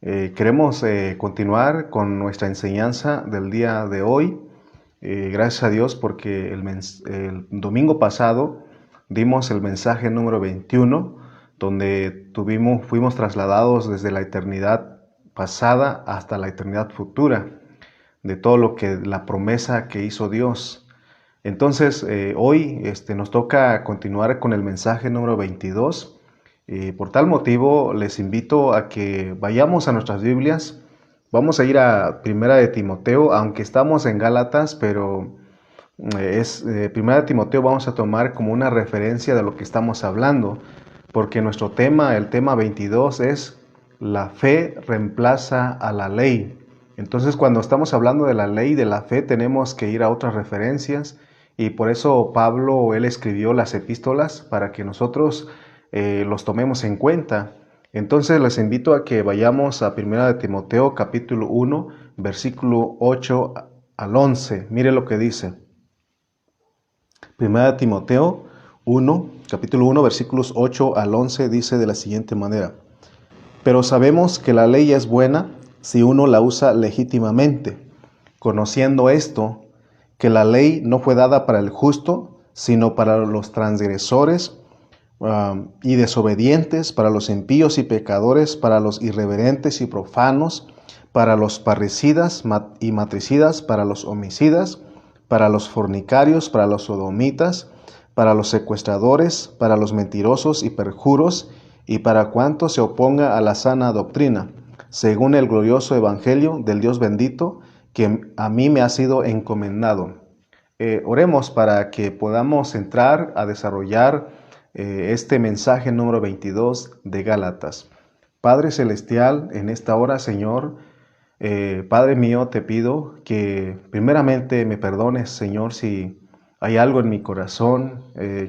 Queremos continuar con nuestra enseñanza del día de hoy. Gracias a Dios porque el domingo pasado dimos el mensaje número 21, donde fuimos trasladados desde la eternidad pasada hasta la eternidad futura, de todo lo que la promesa que hizo Dios. Entonces, hoy nos toca continuar con el mensaje número 22. Por tal motivo, les invito a que vayamos a nuestras Biblias. Vamos a ir a Primera de Timoteo, aunque estamos en Gálatas, pero Primera de Timoteo vamos a tomar como una referencia de lo que estamos hablando, porque nuestro tema, el tema 22, es la fe reemplaza a la ley. Entonces, cuando estamos hablando de la ley de la fe, tenemos que ir a otras referencias, y por eso Pablo, él escribió las epístolas para que nosotros los tomemos en cuenta. Entonces les invito a que vayamos a 1 de Timoteo capítulo 1, versículo 8 al 11. Mire lo que dice. 1 de Timoteo 1, capítulo 1, versículos 8 al 11 dice de la siguiente manera. Pero sabemos que la ley es buena si uno la usa legítimamente, conociendo esto, que la ley no fue dada para el justo, sino para los transgresores y desobedientes, para los impíos y pecadores, para los irreverentes y profanos, para los parricidas y matricidas, para los homicidas, para los fornicarios, para los sodomitas, para los secuestradores, para los mentirosos y perjuros, y para cuanto se oponga a la sana doctrina, según el glorioso evangelio del Dios bendito, que a mí me ha sido encomendado. Oremos para que podamos entrar a desarrollar este mensaje número 22 de Gálatas. Padre Celestial, en esta hora, Señor, Padre mío, te pido que primeramente me perdones, Señor, si hay algo en mi corazón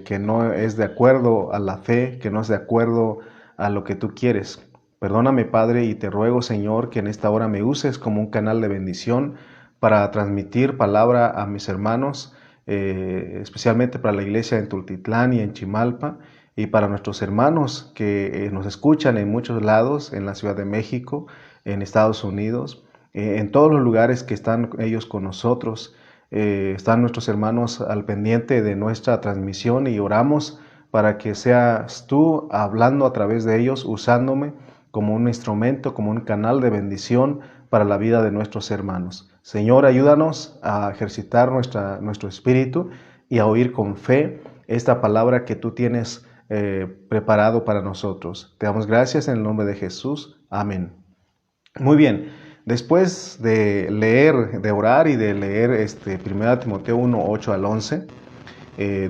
que no es de acuerdo a la fe, que no es de acuerdo a lo que tú quieres. Perdóname, Padre, y te ruego, Señor, que en esta hora me uses como un canal de bendición para transmitir palabra a mis hermanos, especialmente para la iglesia en Tultitlán y en Chimalpa, y para nuestros hermanos que nos escuchan en muchos lados, en la Ciudad de México, en Estados Unidos, en todos los lugares que están ellos con nosotros. Están nuestros hermanos al pendiente de nuestra transmisión y oramos para que seas tú hablando a través de ellos, usándome como un instrumento, como un canal de bendición para la vida de nuestros hermanos. Señor, ayúdanos a ejercitar nuestro espíritu y a oír con fe esta palabra que tú tienes preparado para nosotros. Te damos gracias en el nombre de Jesús. Amén. Muy bien, después de leer, de orar y de leer 1 Timoteo 1, 8 al 11,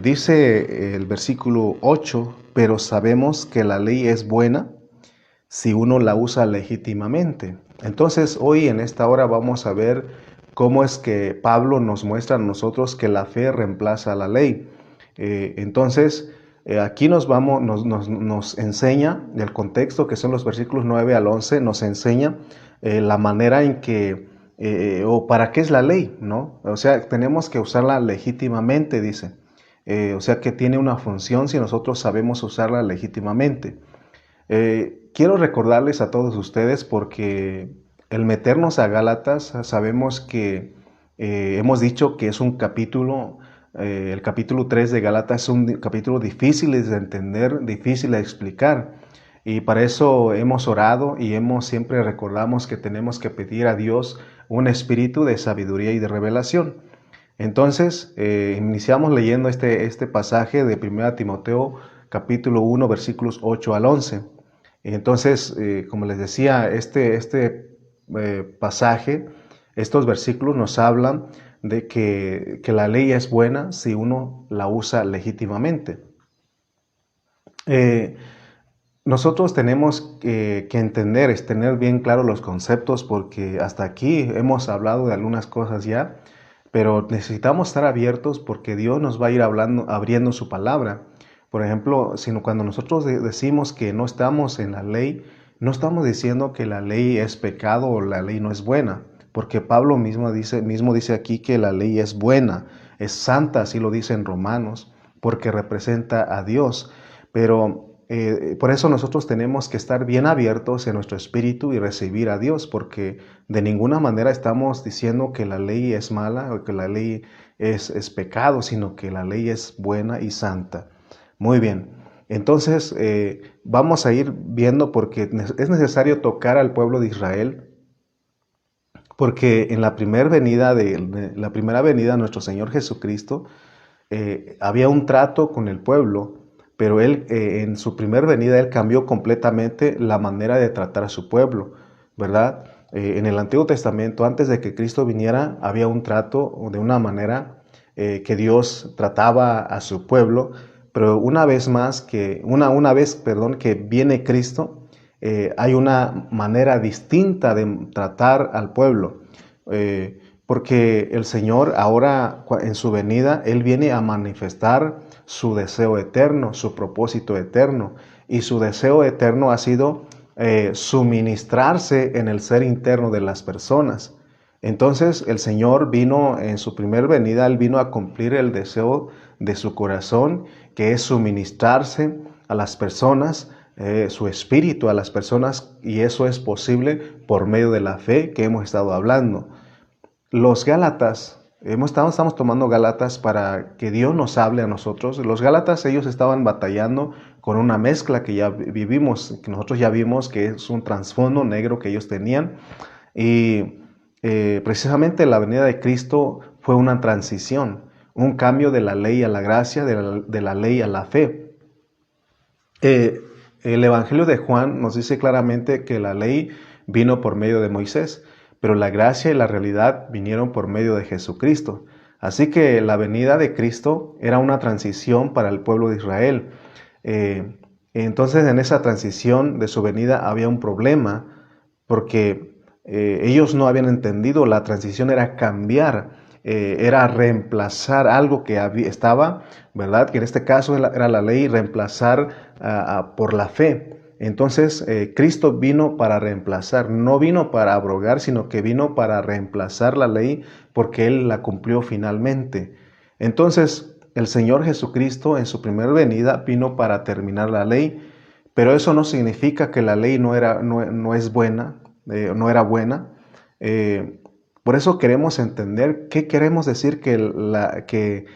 dice el versículo 8, pero sabemos que la ley es buena si uno la usa legítimamente. Entonces, hoy en esta hora vamos a ver cómo es que Pablo nos muestra a nosotros que la fe reemplaza a la ley. Aquí nos enseña el contexto, que son los versículos 9 al 11, nos enseña la manera en que, o para qué es la ley, ¿no? O sea, tenemos que usarla legítimamente, dice. O sea, que tiene una función si nosotros sabemos usarla legítimamente. Quiero recordarles a todos ustedes, porque el meternos a Gálatas, sabemos que hemos dicho que es un capítulo, el capítulo 3 de Gálatas es un capítulo difícil de entender, difícil de explicar. Y para eso hemos orado y siempre recordamos que tenemos que pedir a Dios un espíritu de sabiduría y de revelación. Entonces, iniciamos leyendo este pasaje de 1 Timoteo capítulo 1, versículos 8 al 11. Entonces, como les decía, este pasaje, estos versículos nos hablan de que la ley es buena si uno la usa legítimamente. Nosotros tenemos que entender, tener bien claros los conceptos, porque hasta aquí hemos hablado de algunas cosas ya, pero necesitamos estar abiertos porque Dios nos va a ir abriendo su palabra. Por ejemplo, cuando nosotros decimos que no estamos en la ley, no estamos diciendo que la ley es pecado o la ley no es buena, porque Pablo mismo dice aquí que la ley es buena, es santa, así lo dice en Romanos, porque representa a Dios. Pero Por eso nosotros tenemos que estar bien abiertos en nuestro espíritu y recibir a Dios, porque de ninguna manera estamos diciendo que la ley es mala o que la ley es pecado, sino que la ley es buena y santa. Muy bien, entonces vamos a ir viendo porque es necesario tocar al pueblo de Israel, porque en la primera venida de nuestro Señor Jesucristo había un trato con el pueblo, pero él en su primer venida él cambió completamente la manera de tratar a su pueblo, ¿verdad? En el Antiguo Testamento, antes de que Cristo viniera, había un trato de una manera que Dios trataba a su pueblo, pero una vez que viene Cristo, hay una manera distinta de tratar al pueblo. Porque el Señor ahora en su venida, Él viene a manifestar su deseo eterno, su propósito eterno. Y su deseo eterno ha sido suministrarse en el ser interno de las personas. Entonces el Señor vino en su primer venida, Él vino a cumplir el deseo de su corazón, que es suministrarse a las personas, su espíritu a las personas, y eso es posible por medio de la fe que hemos estado hablando. Los Gálatas, estamos tomando Gálatas para que Dios nos hable a nosotros. Los Gálatas, ellos estaban batallando con una mezcla que ya vivimos, que nosotros ya vimos que es un trasfondo negro que ellos tenían. Y precisamente la venida de Cristo fue una transición, un cambio de la ley a la gracia, de la ley a la fe. El Evangelio de Juan nos dice claramente que la ley vino por medio de Moisés, pero la gracia y la realidad vinieron por medio de Jesucristo. Así que la venida de Cristo era una transición para el pueblo de Israel. Entonces en esa transición de su venida había un problema, porque ellos no habían entendido. La transición era cambiar, era reemplazar algo que estaba, ¿verdad? Que en este caso era la ley, reemplazar por la fe. Entonces Cristo vino para reemplazar, no vino para abrogar, sino que vino para reemplazar la ley, porque Él la cumplió finalmente. Entonces el Señor Jesucristo en su primera venida vino para terminar la ley, pero eso no significa que la ley no es buena, no era buena. Por eso queremos entender qué queremos decir que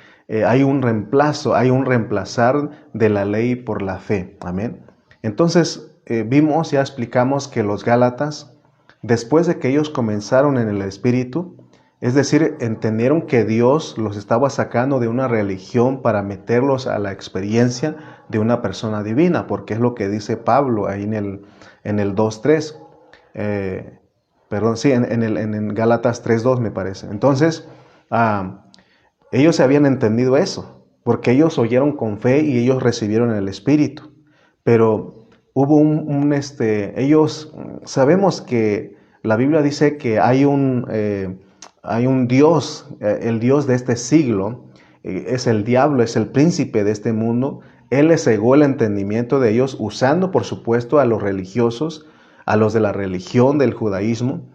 hay un reemplazo, hay un reemplazar de la ley por la fe. Amén. Entonces ya explicamos que los Gálatas, después de que ellos comenzaron en el Espíritu, es decir, entendieron que Dios los estaba sacando de una religión para meterlos a la experiencia de una persona divina, porque es lo que dice Pablo ahí en el 2.3. En Gálatas 3.2 me parece. Entonces, ellos se habían entendido eso, porque ellos oyeron con fe y ellos recibieron el Espíritu. Pero hubo ellos, sabemos que la Biblia dice que hay un Dios, el Dios de este siglo, es el diablo, es el príncipe de este mundo. Él les cegó el entendimiento de ellos, usando por supuesto a los religiosos, a los de la religión del judaísmo,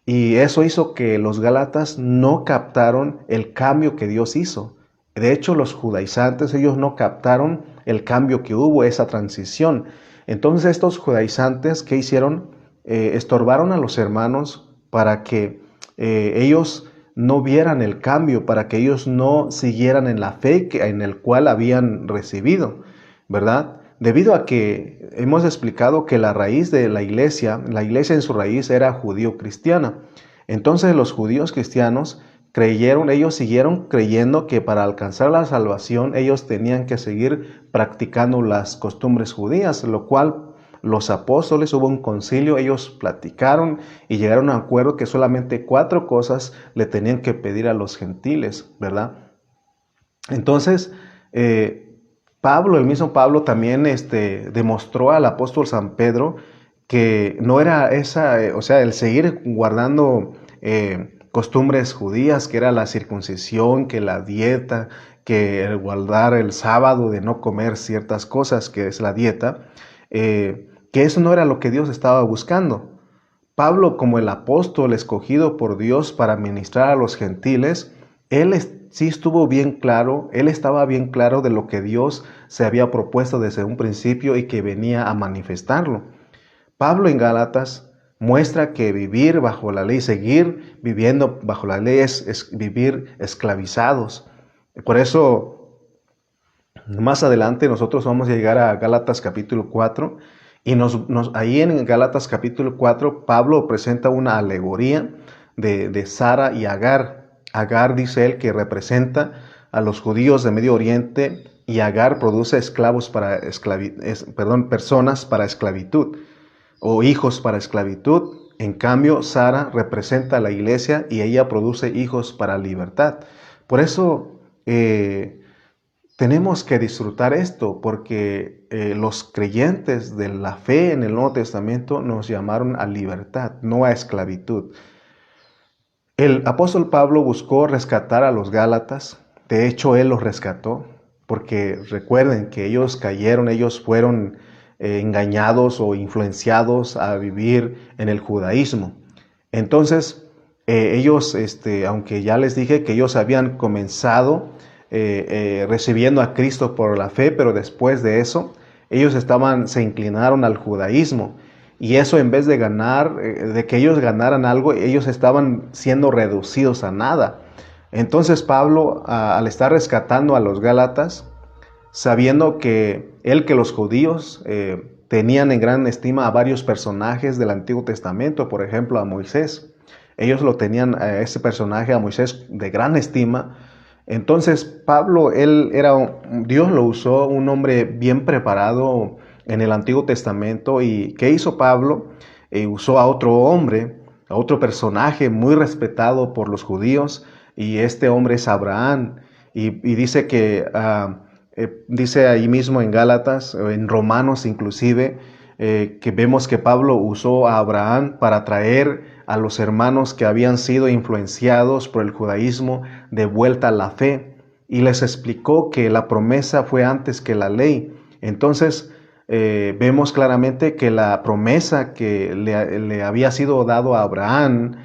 y eso hizo que los Gálatas no captaron el cambio que Dios hizo. De hecho, los judaizantes, ellos no captaron el cambio que hubo, esa transición. Entonces estos judaizantes, ¿qué hicieron? Estorbaron a los hermanos para que ellos no vieran el cambio, para que ellos no siguieran en la fe en el cual habían recibido, ¿verdad? Debido a que hemos explicado que la raíz de la iglesia en su raíz era judío-cristiana. Entonces los judíos cristianos ellos siguieron creyendo que para alcanzar la salvación ellos tenían que seguir practicando las costumbres judías, lo cual los apóstoles, hubo un concilio, ellos platicaron y llegaron a un acuerdo que solamente 4 cosas le tenían que pedir a los gentiles, ¿verdad? Entonces, el mismo Pablo también demostró al apóstol San Pedro que no era el seguir guardando costumbres judías, que era la circuncisión, que la dieta, que el guardar el sábado, de no comer ciertas cosas, que es la dieta, que eso no era lo que Dios estaba buscando. Pablo, como el apóstol escogido por Dios para ministrar a los gentiles, sí estuvo bien claro, él estaba bien claro de lo que Dios se había propuesto desde un principio y que venía a manifestarlo. Pablo en Gálatas muestra que vivir bajo la ley, seguir viviendo bajo la ley es vivir esclavizados. Por eso, más adelante nosotros vamos a llegar a Gálatas capítulo 4 y ahí en Gálatas capítulo 4 Pablo presenta una alegoría de Sara y Agar. Agar dice él que representa a los judíos de Medio Oriente y Agar produce personas para esclavitud o hijos para esclavitud. En cambio, Sara representa a la iglesia y ella produce hijos para libertad. Por eso tenemos que disfrutar esto, porque los creyentes de la fe en el Nuevo Testamento nos llamaron a libertad, no a esclavitud. El apóstol Pablo buscó rescatar a los Gálatas. De hecho, él los rescató, porque recuerden que ellos cayeron, ellos fueron engañados o influenciados a vivir en el judaísmo. Entonces, ellos, aunque ya les dije que ellos habían comenzado recibiendo a Cristo por la fe, pero después de eso, ellos se inclinaron al judaísmo. Y eso, en vez de de que ellos ganaran algo, ellos estaban siendo reducidos a nada. Entonces Pablo, al estar rescatando a los Gálatas, sabiendo que los judíos tenían en gran estima a varios personajes del Antiguo Testamento, por ejemplo a Moisés. Ellos lo tenían, a ese personaje, a Moisés, de gran estima. Entonces Pablo, Dios lo usó, un hombre bien preparado en el Antiguo Testamento. ¿Y qué hizo Pablo? Usó a otro hombre, a otro personaje muy respetado por los judíos, y este hombre es Abraham. Y dice que, dice ahí mismo en Gálatas, en Romanos inclusive, que vemos que Pablo usó a Abraham para traer a los hermanos que habían sido influenciados por el judaísmo de vuelta a la fe, y les explicó que la promesa fue antes que la ley. Entonces, vemos claramente que la promesa que le había sido dado a Abraham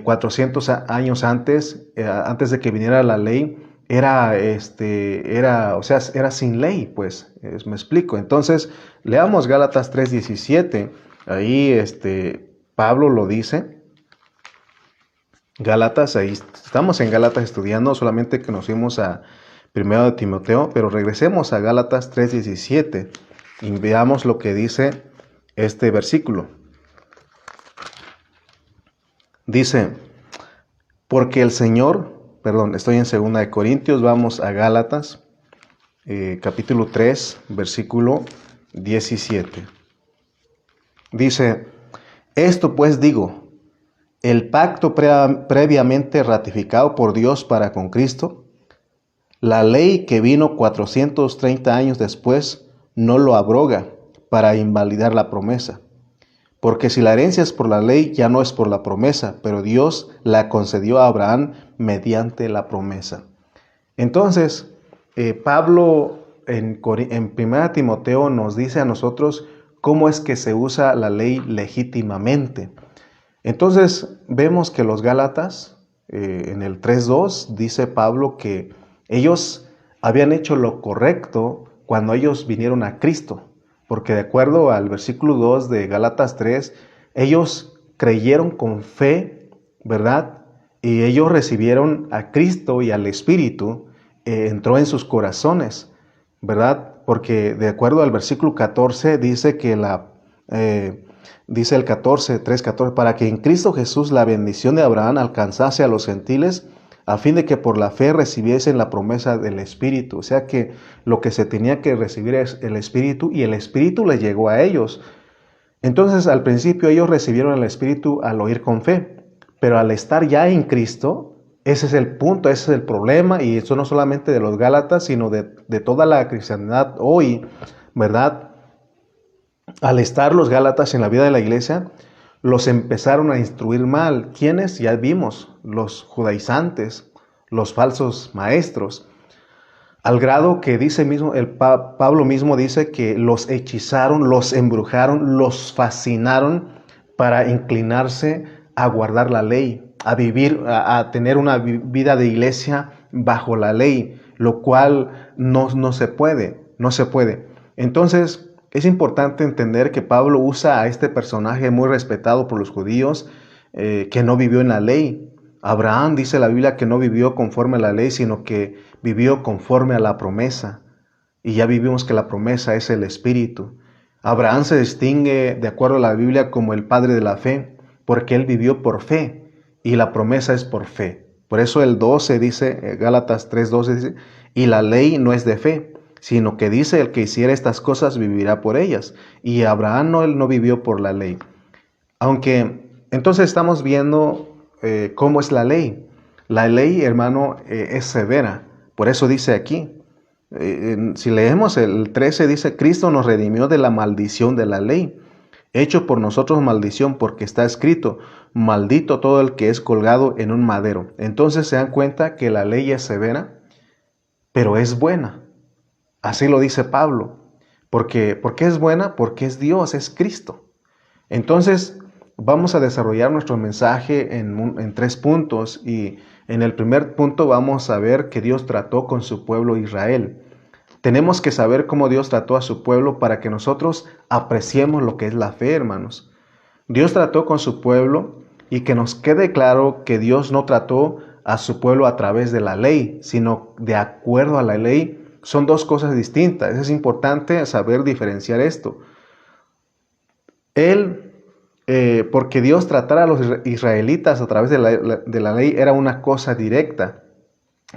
400 años antes de que viniera la ley, era sin ley, pues, me explico. Entonces, leamos Gálatas 3:17, ahí Pablo lo dice. Gálatas, ahí estamos en Gálatas estudiando, solamente que nos fuimos a 1 de Timoteo, pero regresemos a Gálatas 3:17 y veamos lo que dice este versículo. Dice, porque el Señor, estoy en 2 de Corintios, vamos a Gálatas, capítulo 3, versículo 17. Dice, esto pues digo, el pacto previamente ratificado por Dios para con Cristo, la ley que vino 430 años después, no lo abroga para invalidar la promesa. Porque si la herencia es por la ley, ya no es por la promesa, pero Dios la concedió a Abraham mediante la promesa. Entonces, Pablo en 1 Timoteo nos dice a nosotros cómo es que se usa la ley legítimamente. Entonces, vemos que los Gálatas, en el 3:2, dice Pablo que ellos habían hecho lo correcto cuando ellos vinieron a Cristo. Porque de acuerdo al versículo 2 de Gálatas 3, ellos creyeron con fe, ¿verdad? Y ellos recibieron a Cristo y al Espíritu, entró en sus corazones, ¿verdad? Porque de acuerdo al versículo 14 dice que dice el 3:14, para que en Cristo Jesús la bendición de Abraham alcanzase a los gentiles, a fin de que por la fe recibiesen la promesa del Espíritu. O sea que lo que se tenía que recibir es el Espíritu, y el Espíritu les llegó a ellos. Entonces, al principio ellos recibieron el Espíritu al oír con fe, pero al estar ya en Cristo, ese es el punto, ese es el problema, y eso no solamente de los Gálatas, sino de toda la cristiandad hoy, ¿verdad? Al estar los Gálatas en la vida de la iglesia, los empezaron a instruir mal. ¿Quiénes? Ya vimos, los judaizantes, los falsos maestros, al grado que dice mismo, Pablo mismo dice que los hechizaron, los embrujaron, los fascinaron para inclinarse a guardar la ley. a vivir, a tener una vida de iglesia bajo la ley, lo cual no se puede, no se puede. Entonces, es importante entender que Pablo usa a este personaje muy respetado por los judíos, que no vivió en la ley. Abraham, dice la Biblia, que no vivió conforme a la ley, sino que vivió conforme a la promesa. Y ya vivimos que la promesa es el Espíritu. Abraham se distingue, de acuerdo a la Biblia, como el padre de la fe, porque él vivió por fe y la promesa es por fe. Por eso el 12 dice, Gálatas 3:12 dice, y la ley no es de fe, sino que dice el que hiciera estas cosas vivirá por ellas. Y Abraham él no vivió por la ley. Aunque entonces estamos viendo cómo es la ley. La ley, hermano, es severa. Por eso dice aquí, si leemos el 13 dice, Cristo nos redimió de la maldición de la ley, hecho por nosotros maldición, porque está escrito, maldito todo el que es colgado en un madero. Entonces se dan cuenta que la ley es severa, pero es buena. Así lo dice Pablo. ¿Por qué es buena? Porque es Dios, es Cristo. Entonces vamos a desarrollar nuestro mensaje en 3 puntos, y en el primer punto vamos a ver que Dios trató con su pueblo Israel. Tenemos que saber cómo Dios trató a su pueblo para que nosotros apreciemos lo que es la fe, hermanos. Dios trató con su pueblo, y que nos quede claro que Dios no trató a su pueblo a través de la ley, sino de acuerdo a la ley. Son 2 cosas distintas. Es importante saber diferenciar esto. Porque Dios tratara a los israelitas a través de la ley era una cosa directa,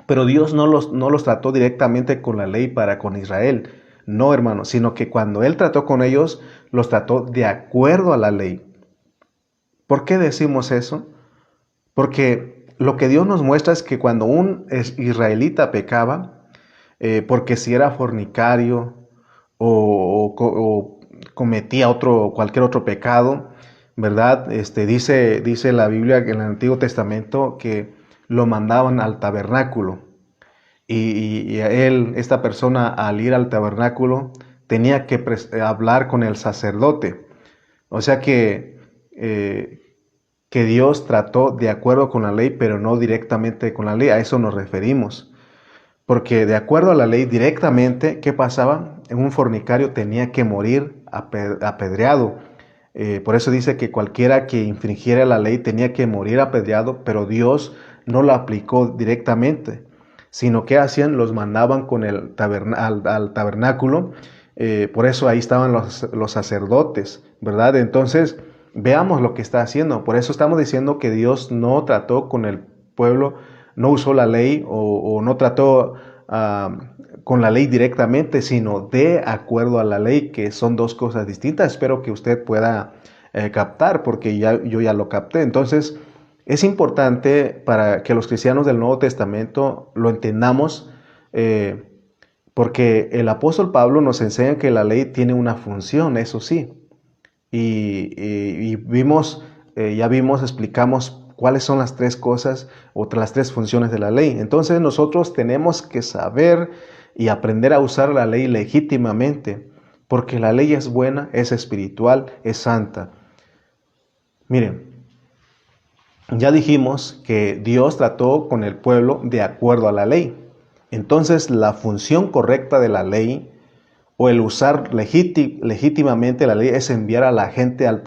pero Dios no los trató directamente con la ley para con Israel. No, hermano, sino que cuando Él trató con ellos, los trató de acuerdo a la ley. ¿Por qué decimos eso? Porque lo que Dios nos muestra es que cuando un israelita pecaba, porque si era fornicario o cometía cualquier otro pecado, ¿verdad? Dice la Biblia en el Antiguo Testamento que lo mandaban al tabernáculo. Y esta persona, al ir al tabernáculo, tenía que hablar con el sacerdote. O sea que Dios trató de acuerdo con la ley, pero no directamente con la ley. A eso nos referimos. Porque de acuerdo a la ley directamente, ¿qué pasaba? Un fornicario tenía que morir apedreado. Por eso dice que cualquiera que infringiera la ley tenía que morir apedreado, pero Dios no lo aplicó directamente, sino que hacían, los mandaban con al tabernáculo. Por eso ahí estaban los sacerdotes, ¿verdad? Entonces, veamos lo que está haciendo. Por eso estamos diciendo que Dios no trató con el pueblo, no usó la ley o no trató con la ley directamente, sino de acuerdo a la ley, que son 2 cosas distintas. Espero que usted pueda captar, porque yo ya lo capté. Entonces, es importante para que los cristianos del Nuevo Testamento lo entendamos, porque el apóstol Pablo nos enseña que la ley tiene una función, eso sí. Y ya vimos, explicamos cuáles son las 3 cosas o las 3 funciones de la ley. Entonces nosotros tenemos que saber y aprender a usar la ley legítimamente, porque la ley es buena, es espiritual, es santa. Miren, ya dijimos que Dios trató con el pueblo de acuerdo a la ley. Entonces la función correcta de la ley, o el usar legítimamente la ley, es enviar a la gente al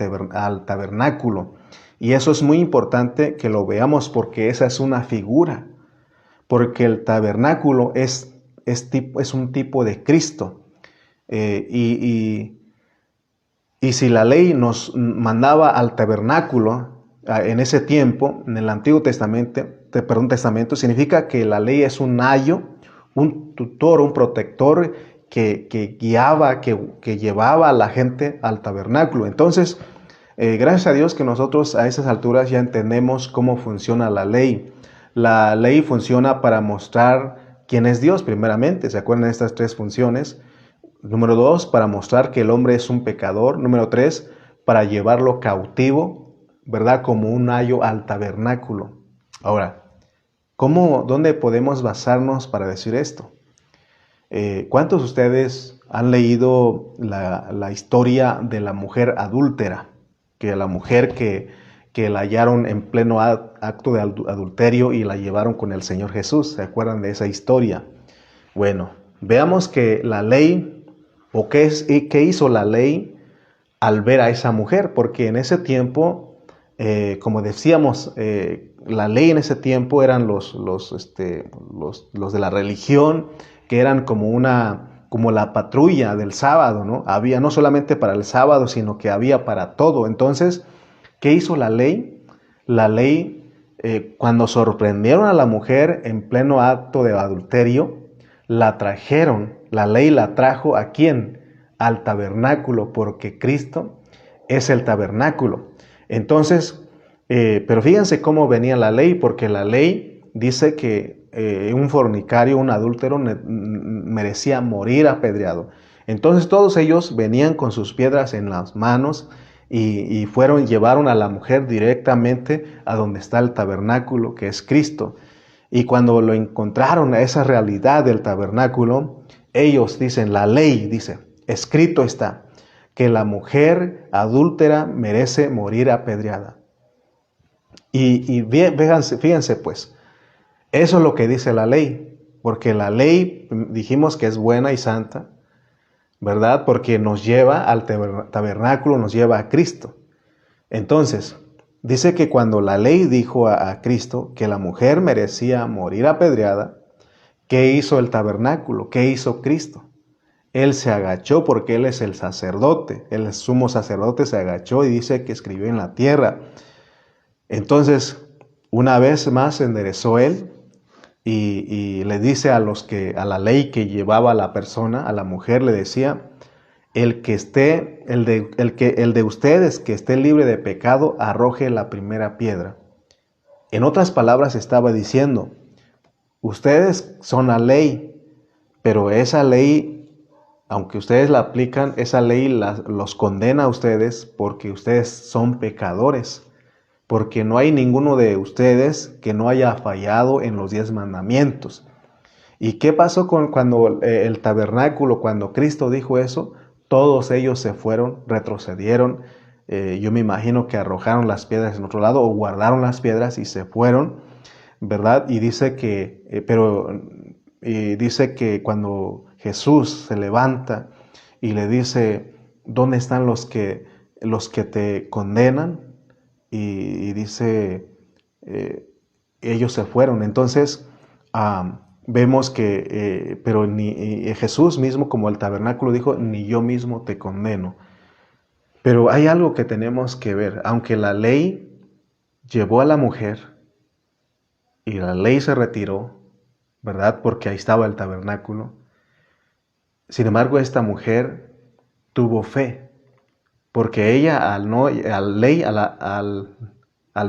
tabernáculo. Y eso es muy importante que lo veamos, porque esa es una figura. Porque el tabernáculo es un tipo de Cristo. Y si la ley nos mandaba al tabernáculo en ese tiempo, en el Antiguo Testamento, significa que la ley es un ayo, un tutor, un protector que guiaba, que llevaba a la gente al tabernáculo. Entonces, gracias a Dios que nosotros a esas alturas ya entendemos cómo funciona la ley. La ley funciona para mostrar quién es Dios, primeramente. ¿Se acuerdan de estas 3 funciones? Número 2, para mostrar que el hombre es un pecador. Número 3, para llevarlo cautivo, ¿verdad? Como un ayo al tabernáculo. Ahora, ¿dónde podemos basarnos para decir esto? ¿Cuántos de ustedes han leído la historia de la mujer adúltera? Que la mujer que que la hallaron en pleno acto de adulterio y la llevaron con el Señor Jesús. ¿Se acuerdan de esa historia? Bueno, veamos que la ley, o qué hizo la ley al ver a esa mujer, porque en ese tiempo, como decíamos, la ley en ese tiempo eran los de la religión, que eran como la patrulla del sábado, ¿no? Había no solamente para el sábado, sino que había para todo. Entonces, ¿qué hizo la ley? La ley, cuando sorprendieron a la mujer en pleno acto de adulterio, la trajeron, la ley la trajo ¿a quién? Al tabernáculo, porque Cristo es el tabernáculo. Entonces, pero fíjense cómo venía la ley, porque la ley dice que un fornicario, un adúltero, merecía morir apedreado. Entonces todos ellos venían con sus piedras en las manos y llevaron a la mujer directamente a donde está el tabernáculo, que es Cristo. Y cuando lo encontraron a esa realidad del tabernáculo, ellos dicen, la ley dice, escrito está, que la mujer adúltera merece morir apedreada. Y fíjense pues, eso es lo que dice la ley, porque la ley dijimos que es buena y santa, ¿verdad? Porque nos lleva al tabernáculo, nos lleva a Cristo. Entonces, dice que cuando la ley dijo a Cristo que la mujer merecía morir apedreada, ¿qué hizo el tabernáculo? ¿Qué hizo Cristo? Él se agachó porque Él es el sacerdote, el sumo sacerdote se agachó y dice que escribió en la tierra. Entonces, una vez más se enderezó Él y le dice a la ley que llevaba a la persona, a la mujer, le decía, el de ustedes que esté libre de pecado, arroje la primera piedra. En otras palabras estaba diciendo, ustedes son la ley, pero esa ley, aunque ustedes la aplican, esa ley los condena a ustedes porque ustedes son pecadores, porque no hay ninguno de ustedes que no haya fallado en los 10 mandamientos. ¿Y qué pasó cuando el tabernáculo, cuando Cristo dijo eso? Todos ellos se fueron, retrocedieron. Yo me imagino que arrojaron las piedras en otro lado o guardaron las piedras y se fueron, ¿verdad? Y dice que cuando Jesús se levanta y le dice, ¿dónde están los que te condenan? Y dice, ellos se fueron. Entonces, vemos que, pero Jesús mismo, como el tabernáculo dijo, ni yo mismo te condeno. Pero hay algo que tenemos que ver. Aunque la ley llevó a la mujer y la ley se retiró, ¿verdad? Porque ahí estaba el tabernáculo. Sin embargo, esta mujer tuvo fe, porque ella al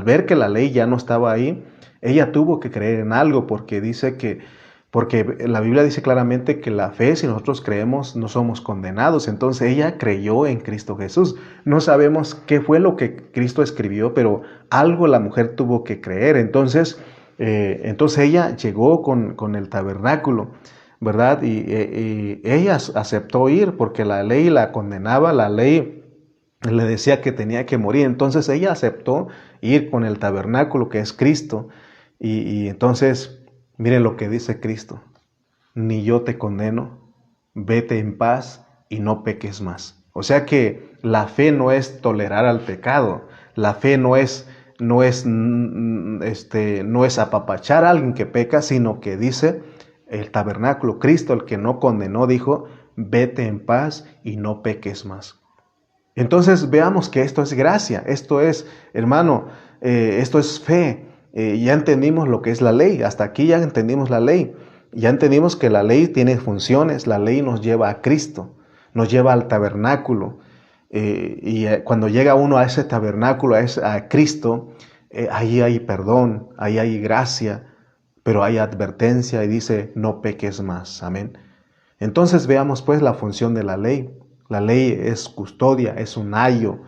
ver que la ley ya no estaba ahí, ella tuvo que creer en algo, porque la Biblia dice claramente que la fe, si nosotros creemos, no somos condenados. Entonces ella creyó en Cristo Jesús. No sabemos qué fue lo que Cristo escribió, pero algo la mujer tuvo que creer. Entonces ella llegó con el tabernáculo, ¿verdad? Y ella aceptó ir porque la ley la condenaba, la ley le decía que tenía que morir. Entonces ella aceptó ir con el tabernáculo, que es Cristo. Y entonces, miren lo que dice Cristo: ni yo te condeno, vete en paz y no peques más. O sea que la fe no es tolerar al pecado, la fe no es apapachar a alguien que peca, sino que dice el tabernáculo, Cristo, el que no condenó, dijo, vete en paz y no peques más. Entonces veamos que esto es gracia, esto es, hermano, esto es fe. Ya entendimos lo que es la ley, hasta aquí ya entendimos la ley, ya entendimos que la ley tiene funciones, la ley nos lleva a Cristo, nos lleva al tabernáculo, y cuando llega uno a ese tabernáculo, a Cristo, ahí hay perdón, ahí hay gracia, pero hay advertencia y dice, no peques más, amén. Entonces veamos pues la función de la ley. La ley es custodia, es un ayo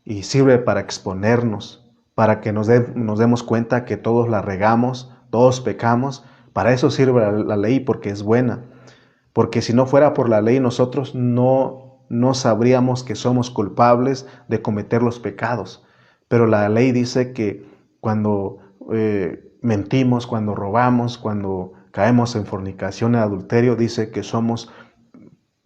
y sirve para exponernos, para que nos demos cuenta que todos la regamos, todos pecamos. Para eso sirve la ley, porque es buena. Porque si no fuera por la ley, nosotros no sabríamos que somos culpables de cometer los pecados. Pero la ley dice que cuando mentimos, cuando robamos, cuando caemos en fornicación, en adulterio, dice que somos,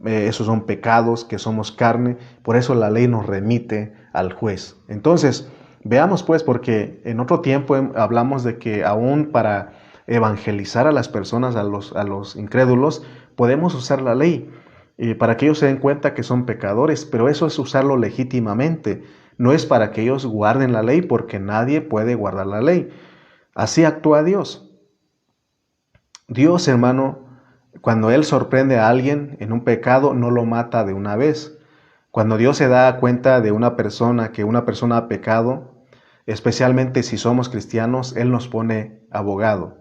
esos son pecados, que somos carne. Por eso la ley nos remite al juez. Entonces, veamos pues, porque en otro tiempo hablamos de que aún para evangelizar a las personas, a los incrédulos, podemos usar la ley para que ellos se den cuenta que son pecadores, pero eso es usarlo legítimamente. No es para que ellos guarden la ley, porque nadie puede guardar la ley. Así actúa Dios. Dios, hermano, cuando Él sorprende a alguien en un pecado, no lo mata de una vez. Cuando Dios se da cuenta de una persona, que una persona ha pecado, especialmente si somos cristianos, Él nos pone abogado.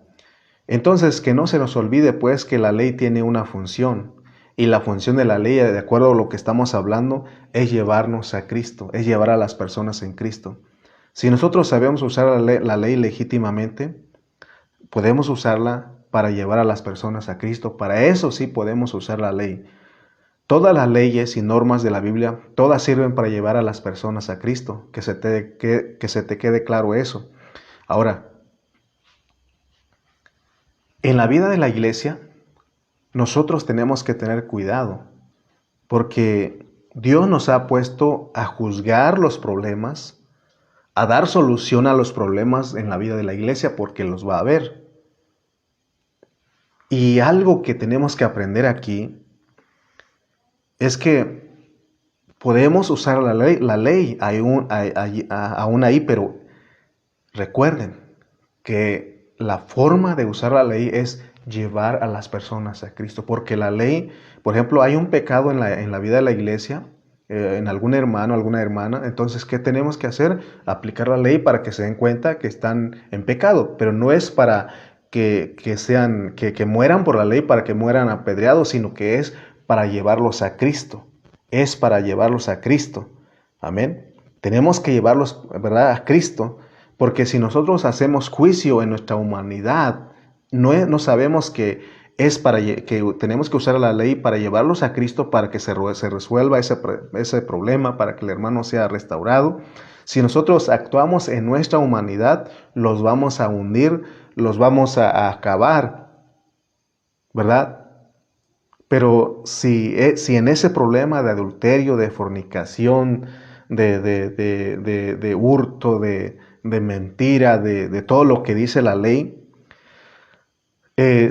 Entonces, que no se nos olvide pues que la ley tiene una función, y la función de la ley, de acuerdo a lo que estamos hablando, es llevarnos a Cristo, es llevar a las personas en Cristo. Si nosotros sabemos usar la ley legítimamente, podemos usarla para llevar a las personas a Cristo. Para eso sí podemos usar la ley. Todas las leyes y normas de la Biblia, todas sirven para llevar a las personas a Cristo. Que se te quede claro eso. Ahora, en la vida de la iglesia, nosotros tenemos que tener cuidado, porque Dios nos ha puesto a juzgar los problemas, a dar solución a los problemas en la vida de la iglesia, porque los va a haber. Y algo que tenemos que aprender aquí es que podemos usar la ley aún ahí, pero recuerden que la forma de usar la ley es llevar a las personas a Cristo, porque la ley, por ejemplo, hay un pecado en la vida de la iglesia, en algún hermano, alguna hermana. Entonces, ¿qué tenemos que hacer? Aplicar la ley para que se den cuenta que están en pecado, pero no es para que mueran por la ley, para que mueran apedreados, sino que es para llevarlos a Cristo. Es para llevarlos a Cristo. Amén. Tenemos que llevarlos, ¿verdad?, a Cristo, porque si nosotros hacemos juicio en nuestra humanidad, no sabemos que tenemos que usar la ley para llevarlos a Cristo, para que se resuelva ese problema, para que el hermano sea restaurado. Si nosotros actuamos en nuestra humanidad, los vamos a hundir, los vamos a acabar, ¿verdad? Pero si en ese problema de adulterio, de fornicación, de hurto, de mentira, de todo lo que dice la ley,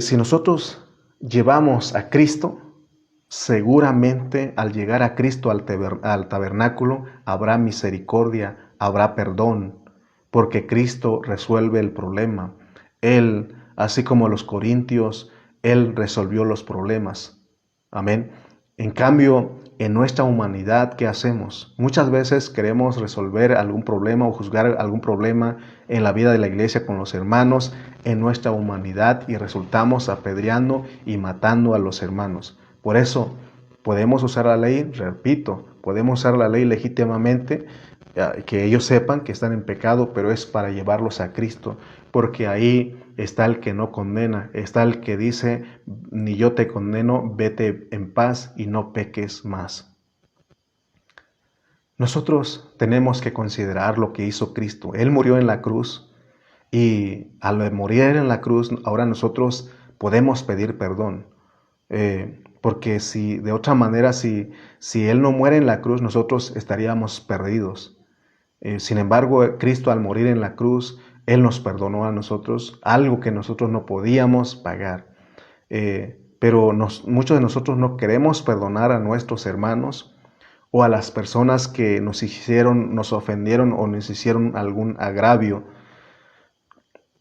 si nosotros llevamos a Cristo, seguramente al llegar a Cristo al tabernáculo habrá misericordia, habrá perdón, porque Cristo resuelve el problema. Él, así como los corintios, Él resolvió los problemas. Amén. En cambio, en nuestra humanidad, ¿qué hacemos? Muchas veces queremos resolver algún problema o juzgar algún problema en la vida de la iglesia con los hermanos en nuestra humanidad, y resultamos apedreando y matando a los hermanos. Por eso podemos usar la ley, repito, podemos usar la ley legítimamente, que ellos sepan que están en pecado, pero es para llevarlos a Cristo, porque ahí está el que no condena, está el que dice: ni yo te condeno, vete en paz y no peques más. Nosotros tenemos que considerar lo que hizo Cristo. Él murió en la cruz, y al morir en la cruz, ahora nosotros podemos pedir perdón. Porque si de otra manera, si Él no muere en la cruz, nosotros estaríamos perdidos. Sin embargo, Cristo, al morir en la cruz, Él nos perdonó a nosotros, algo que nosotros no podíamos pagar. Pero muchos de nosotros no queremos perdonar a nuestros hermanos o a las personas que nos ofendieron o nos hicieron algún agravio.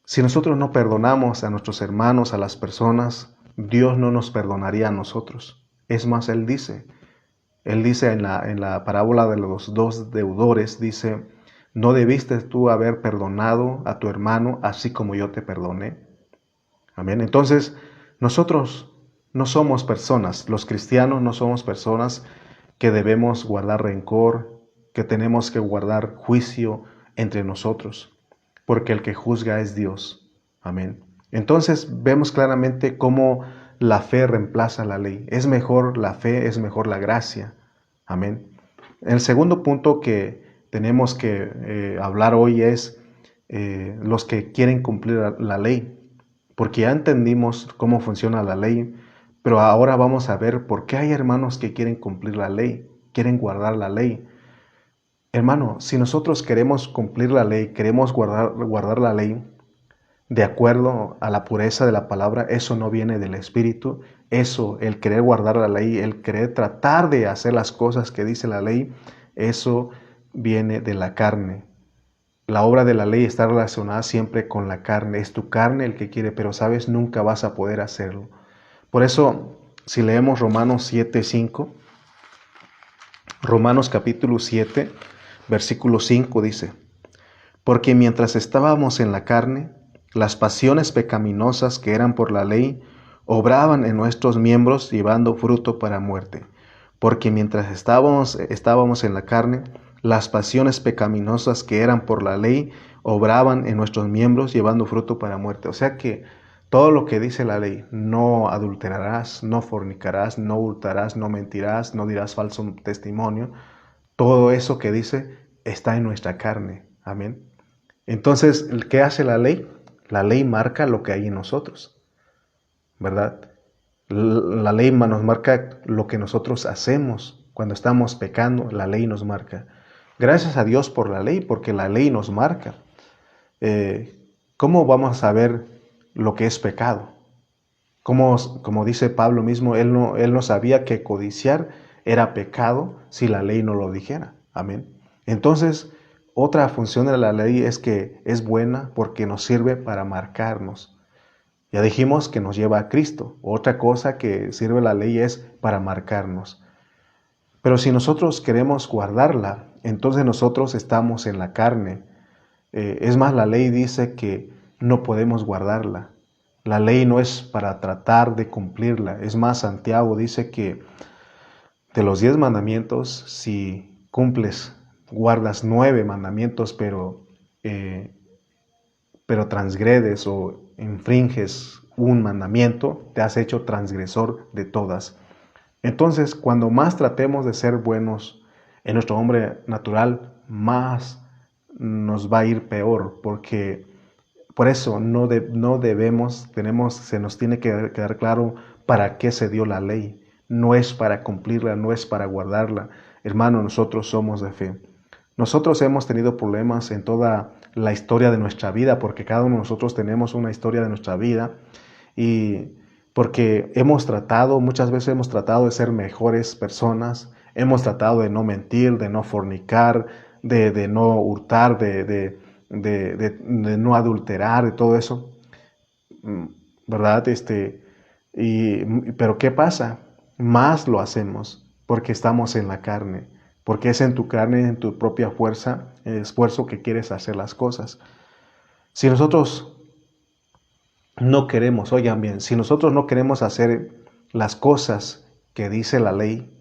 Si nosotros no perdonamos a nuestros hermanos, a las personas, Dios no nos perdonaría a nosotros. Es más, Él dice en la parábola de los dos deudores, dice: ¿no debiste tú haber perdonado a tu hermano así como yo te perdoné? Amén. Entonces, nosotros no somos personas, los cristianos no somos personas que debemos guardar rencor, que tenemos que guardar juicio entre nosotros, porque el que juzga es Dios. Amén. Entonces, vemos claramente cómo la fe reemplaza la ley. Es mejor la fe, es mejor la gracia. Amén. El segundo punto que tenemos que hablar hoy es los que quieren cumplir la ley, porque ya entendimos cómo funciona la ley, pero ahora vamos a ver por qué hay hermanos que quieren cumplir la ley, quieren guardar la ley. Hermano, si nosotros queremos cumplir la ley, queremos guardar la ley de acuerdo a la pureza de la palabra, eso no viene del Espíritu. Eso, el querer guardar la ley, el querer tratar de hacer las cosas que dice la ley, eso viene de la carne. La obra de la ley está relacionada siempre con la carne. Es tu carne el que quiere, pero sabes, nunca vas a poder hacerlo. Por eso, si leemos Romanos 7:5, Romanos capítulo 7, versículo 5 dice: porque mientras estábamos en la carne, las pasiones pecaminosas que eran por la ley obraban en nuestros miembros llevando fruto para muerte. Porque mientras estábamos en la carne, las pasiones pecaminosas que eran por la ley obraban en nuestros miembros llevando fruto para muerte. O sea que todo lo que dice la ley, no adulterarás, no fornicarás, no hurtarás, no mentirás, no dirás falso testimonio, todo eso que dice está en nuestra carne. Amén. Entonces, ¿qué hace la ley? La ley marca lo que hay en nosotros, ¿verdad? La ley nos marca lo que nosotros hacemos cuando estamos pecando, la ley nos marca. Gracias a Dios por la ley, porque la ley nos marca. ¿Cómo vamos a saber lo que es pecado? Como dice Pablo mismo, él no sabía que codiciar era pecado si la ley no lo dijera. Amén. Entonces, otra función de la ley es que es buena porque nos sirve para marcarnos. Ya dijimos que nos lleva a Cristo. Otra cosa que sirve la ley es para marcarnos. Pero si nosotros queremos guardarla, entonces nosotros estamos en la carne. Es más, la ley dice que no podemos guardarla. La ley no es para tratar de cumplirla. Es más, Santiago dice que de los 10 mandamientos, si guardas 9 mandamientos, pero transgredes o infringes un mandamiento, te has hecho transgresor de todas. Entonces, cuando más tratemos de ser buenos en nuestro hombre natural, más nos va a ir peor, porque por eso se nos tiene que quedar claro para qué se dio la ley. No es para cumplirla, no es para guardarla. Hermano, nosotros somos de fe. Nosotros hemos tenido problemas en toda la historia de nuestra vida, porque cada uno de nosotros tenemos una historia de nuestra vida, y porque muchas veces hemos tratado de ser mejores personas, hemos tratado de no mentir, de no fornicar, de no hurtar, de no adulterar, de todo eso, ¿verdad? Pero ¿qué pasa? Más lo hacemos porque estamos en la carne, porque es en tu carne, en tu propia fuerza, el esfuerzo que quieres hacer las cosas. Si nosotros no queremos, oigan bien, si nosotros no queremos hacer las cosas que dice la ley,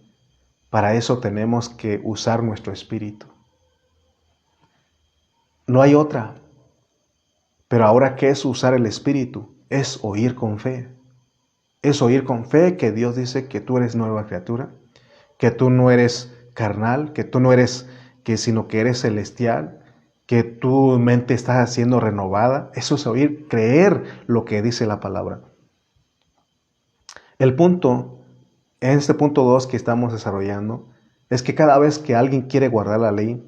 para eso tenemos que usar nuestro espíritu. No hay otra. Pero ahora, ¿qué es usar el espíritu? Es oír con fe. Es oír con fe que Dios dice que tú eres nueva criatura, que tú no eres carnal, que tú no eres sino que eres celestial, que tu mente está siendo renovada. Eso es oír, creer lo que dice la palabra. El punto, en este punto 2 que estamos desarrollando, es que cada vez que alguien quiere guardar la ley,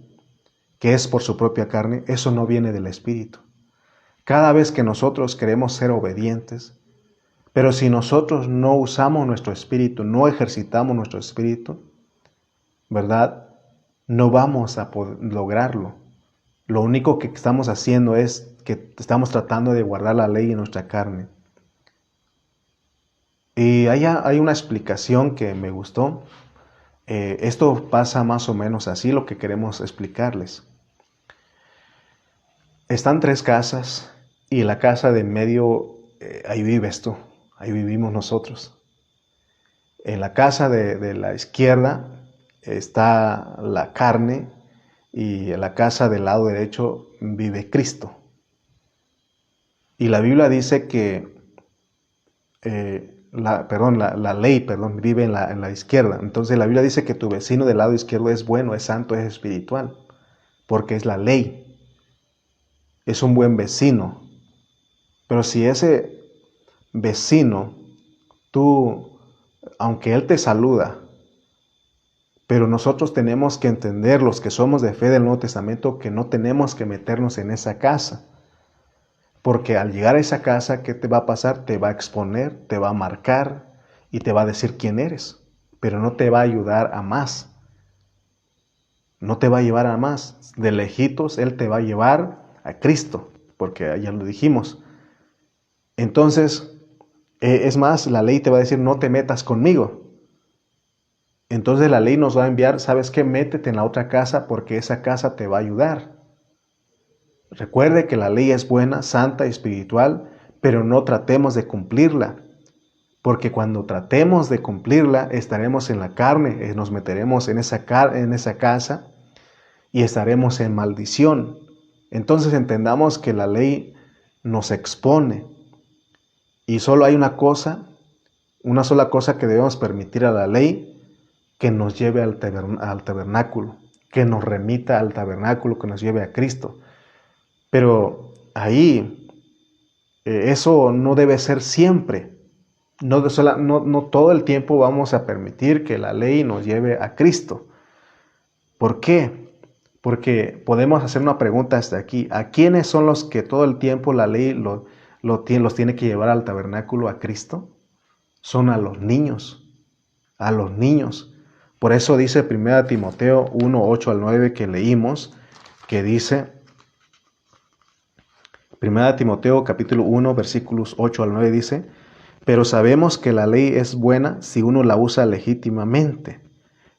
que es por su propia carne, eso no viene del espíritu. Cada vez que nosotros queremos ser obedientes, pero si nosotros no usamos nuestro espíritu, no ejercitamos nuestro espíritu, ¿verdad? No vamos a poder lograrlo. Lo único que estamos haciendo es que estamos tratando de guardar la ley en nuestra carne. Y hay una explicación que me gustó. Esto pasa más o menos así, lo que queremos explicarles. Están 3 casas y la casa de en medio, ahí vives tú, ahí vivimos nosotros. En la casa de la izquierda está la carne y en la casa del lado derecho vive Cristo. Y la Biblia dice que la ley vive en la izquierda. Entonces la Biblia dice que tu vecino del lado izquierdo es bueno, es santo, es espiritual. porque es la ley. Es un buen vecino. Pero si ese vecino, tú, aunque él te saluda, pero nosotros tenemos que entender, los que somos de fe del Nuevo Testamento, que no tenemos que meternos en esa casa. Porque al llegar a esa casa, ¿qué te va a pasar? Te va a exponer, te va a marcar y te va a decir quién eres. Pero no te va a ayudar a más. No te va a llevar a más. De lejitos, Él te va a llevar a Cristo. Porque ya lo dijimos. Entonces, es más, la ley te va a decir, no te metas conmigo. Entonces la ley nos va a enviar, ¿sabes qué? Métete en la otra casa porque esa casa te va a ayudar. Recuerde que la ley es buena, santa, espiritual, pero no tratemos de cumplirla. Porque cuando tratemos de cumplirla, estaremos en la carne, nos meteremos en esa casa y estaremos en maldición. Entonces entendamos que la ley nos expone. Y solo hay una sola cosa que debemos permitir a la ley, que nos lleve al tabernáculo, que nos remita al tabernáculo, que nos lleve a Cristo. Pero ahí, eso no debe ser siempre. No todo el tiempo vamos a permitir que la ley nos lleve a Cristo. ¿Por qué? Porque podemos hacer una pregunta hasta aquí. ¿A quiénes son los que todo el tiempo la ley los tiene que llevar al tabernáculo a Cristo? Son a los niños. A los niños. Por eso dice 1 Timoteo 1, 8 al 9 que leímos, que dice, 1 Timoteo capítulo 1, versículos 8 al 9 dice, pero sabemos que la ley es buena si uno la usa legítimamente,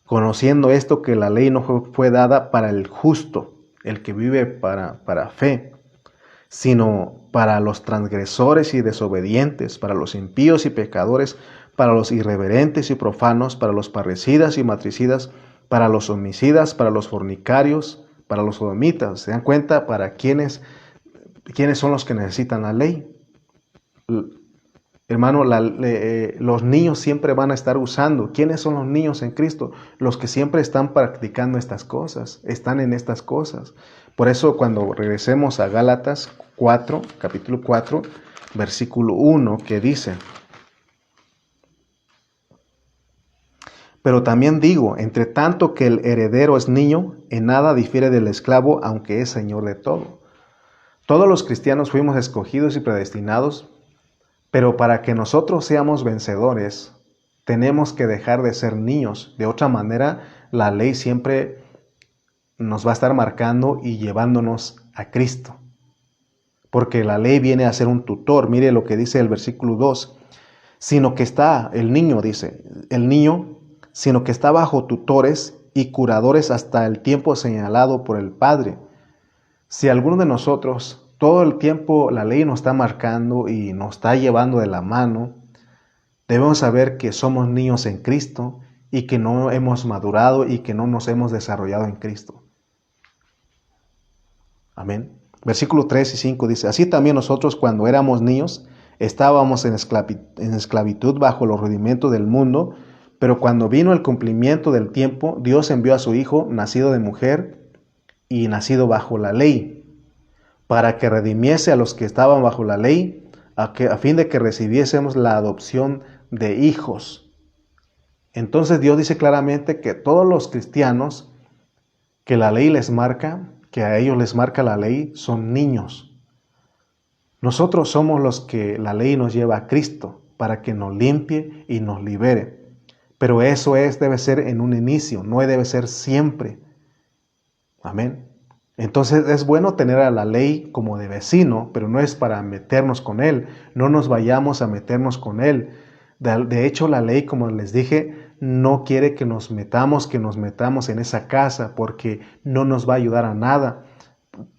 conociendo esto que la ley no fue dada para el justo, el que vive para fe, sino para los transgresores y desobedientes, para los impíos y pecadores, para los irreverentes y profanos, para los parricidas y matricidas, para los homicidas, para los fornicarios, para los sodomitas. ¿Se dan cuenta para quiénes son los que necesitan la ley? Hermano, los niños siempre van a estar usando. ¿Quiénes son los niños en Cristo? Los que siempre están practicando estas cosas, están en estas cosas. Por eso cuando regresemos a Gálatas 4, capítulo 4, versículo 1, que dice, pero también digo, entre tanto que el heredero es niño, en nada difiere del esclavo, aunque es señor de todo. Todos los cristianos fuimos escogidos y predestinados, pero para que nosotros seamos vencedores, tenemos que dejar de ser niños. De otra manera, la ley siempre nos va a estar marcando y llevándonos a Cristo. Porque la ley viene a ser un tutor. Mire lo que dice el versículo 2. Sino que está, el niño dice, sino que está bajo tutores y curadores hasta el tiempo señalado por el Padre. Si alguno de nosotros, todo el tiempo la ley nos está marcando y nos está llevando de la mano, debemos saber que somos niños en Cristo y que no hemos madurado y que no nos hemos desarrollado en Cristo. Amén. Versículos 3 y 5 dice, así también nosotros cuando éramos niños estábamos en esclavitud bajo los rudimentos del mundo, pero cuando vino el cumplimiento del tiempo, Dios envió a su Hijo, nacido de mujer y nacido bajo la ley, para que redimiese a los que estaban bajo la ley, a fin de que recibiésemos la adopción de hijos. Entonces Dios dice claramente que todos los cristianos que la ley les marca, que a ellos les marca la ley, son niños. Nosotros somos los que la ley nos lleva a Cristo para que nos limpie y nos libere. Pero eso debe ser en un inicio, no debe ser siempre. Amén. Entonces es bueno tener a la ley como de vecino, pero no es para meternos con él. No nos vayamos a meternos con él. De hecho, la ley, como les dije, no quiere que nos metamos en esa casa, porque no nos va a ayudar a nada.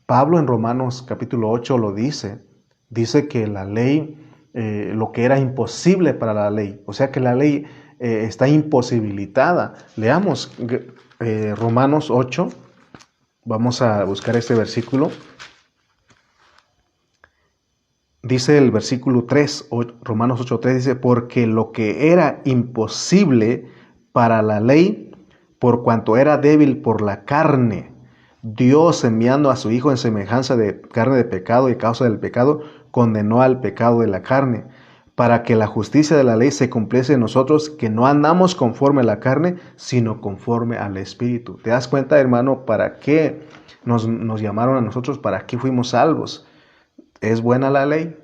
Pablo en Romanos capítulo 8 lo dice. Dice que la ley, lo que era imposible para la ley, o sea que la ley está imposibilitada. Leamos Romanos 8. Vamos a buscar este versículo. Dice el versículo 3, Romanos 8:3 dice, porque lo que era imposible para la ley, por cuanto era débil por la carne, Dios, enviando a su Hijo en semejanza de carne de pecado y a causa del pecado, condenó al pecado de la carne, para que la justicia de la ley se cumpliese en nosotros, que no andamos conforme a la carne, sino conforme al Espíritu. ¿Te das cuenta, hermano, para qué nos llamaron a nosotros? ¿Para qué fuimos salvos? ¿Es buena la ley?